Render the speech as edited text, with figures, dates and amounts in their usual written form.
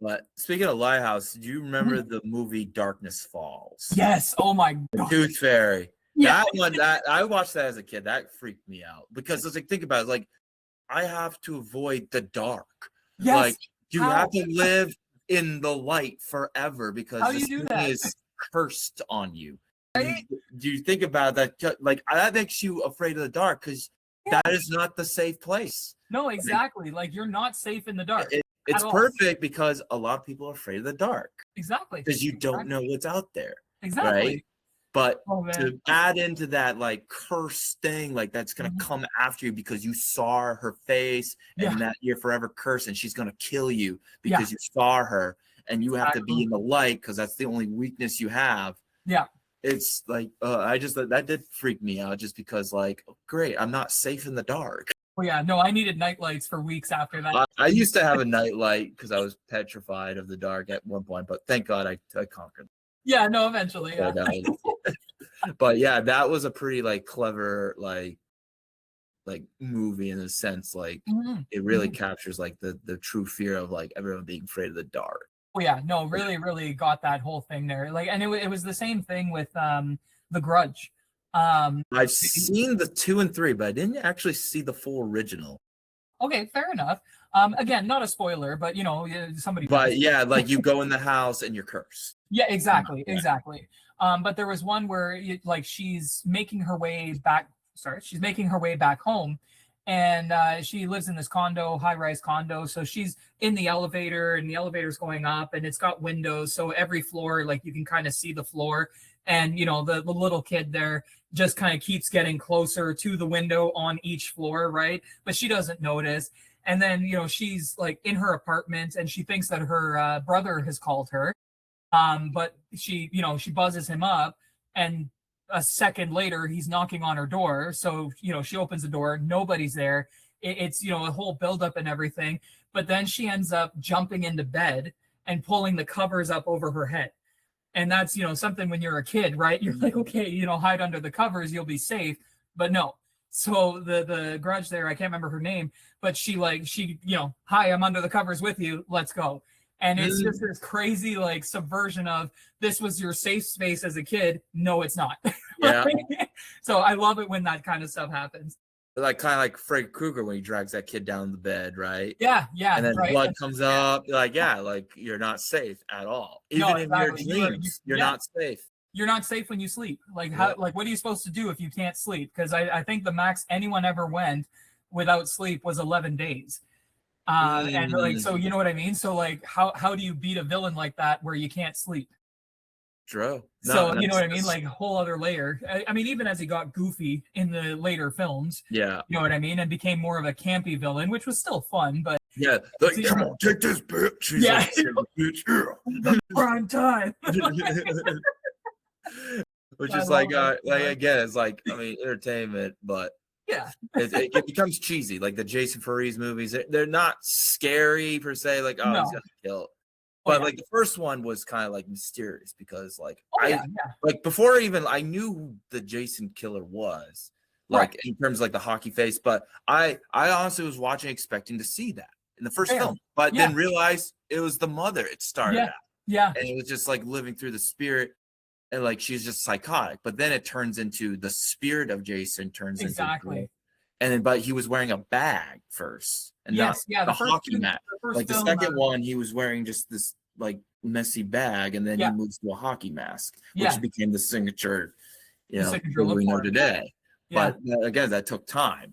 But speaking of Lighthouse, do you remember Mhm. the movie Darkness Falls? Yes. Oh my The god. Tooth Fairy. Yeah. That one, that I watched that as a kid. That freaked me out because it's like, think about it, like I have to avoid the dark. Yes. Like you have How? to live in the light forever How because do you this do thing that? is cursed on you. And Right? do you think about that? Like that makes you afraid of the dark because Yeah. that is not the safe place. No, Like, exactly. Like you're not safe in the dark at it's all. perfect because a lot of people are afraid of the dark Exactly. because you don't know Exactly. what's out there, right? Exactly. But Oh man. to add into that like curse thing, like that's gonna Mhm. come after you because you saw her face Yeah. and that you're forever cursed and she's gonna kill you Yeah. because you saw her and you have to be Exactly. in the light because that's the only weakness you have. Yeah. It's like I just that did freak me out just because like oh, great, I'm not safe in the dark. Oh yeah. No, I needed night lights for weeks after that. I used to have a night light because I was petrified of the dark at one point, but thank God I conquered Yeah. No, eventually. Yeah. that. But yeah, that was a pretty like clever like movie in a sense. Like Mhm. it really Mhm. captures like the true fear of like everyone being afraid of the dark. Oh yeah. No, really, really got that whole thing there. Like, and it was the same thing with The Grudge. Um, I've seen the 2 and 3, but I didn't actually see the full original. okay, fair enough. Again, not a spoiler, but you know, somebody But dies. yeah, like you go in the house and you're cursed. Yeah, exactly, Yeah. exactly. But there was one where like she's making her way back. Sorry, she's making her way back home, and she lives in this condo, high-rise condo. So she's in the elevator, and the elevator's going up, and it's got windows, so every floor, like you can kind of see the floor. And you know, the little kid there just kind of keeps getting closer to the window on each floor, right? But she doesn't notice. And then you know, she's like in her apartment, and she thinks that her brother has called her, but she, you know, she buzzes him up, and a second later, he's knocking on her door. So, you know, she opens the door, nobody's there. It's, you know, a whole buildup and everything. But then she ends up jumping into bed and pulling the covers up over her head. And that's, you know, something when you're a kid, right? You're like, okay, you know, hide under the covers, you'll be safe. But no. So the grudge there, I can't remember her name, but she, you know, hi, I'm under the covers with you. Let's go. And it's just Mm, this crazy like subversion of this was your safe space as a kid. No, it's not. yeah, So I love it when that kind of stuff happens. like kind of like Freddy Krueger when he drags that kid down the bed, right? Yeah, yeah, And then right. blood comes up. Like, yeah, like you're not safe at all. No, Even in your exactly. dreams, you're Yeah, not safe. you're not safe when you sleep. Like Yeah. how like what are you supposed to do if you can't sleep? Because I think the max anyone ever went without sleep was 11 days. And like so Mm, you know what I mean? So like how do you beat a villain like that where you can't sleep? true. No, So you know that's what I mean? Like a whole other layer. I mean, even as he got goofy in the later films, yeah. you know what I mean, and became more of a campy villain, which was still fun, but Yeah. Like, see, come on, take this bitch. He's yeah, like, bitch. the prime time. Which I is love it. like again, it's like I mean entertainment, but Yeah, it becomes cheesy. Like the Jason Voorhees movies, they're not scary per se. Like oh, he's no, gonna kill. oh But yeah, like the first one was kind of like mysterious because like oh I yeah, yeah, like before even I knew who the Jason killer was, right, like in terms of like the hockey face. But I honestly was watching expecting to see that in the first fair, film, but yeah, then realized it was the mother. It started yeah, out, yeah, and it was just like living through the spirit and like she's just psychotic. But then it turns into the spirit of Jason turns into exactly. and then but he was wearing a bag first and not Yes, yeah. the The first hockey two, mat. the first Like the film, second one, he was wearing just this like messy bag, and then he yeah, moves to a hockey mask, which yeah, became the signature, the signature who look we know for him. today. Yeah, But again, that took time.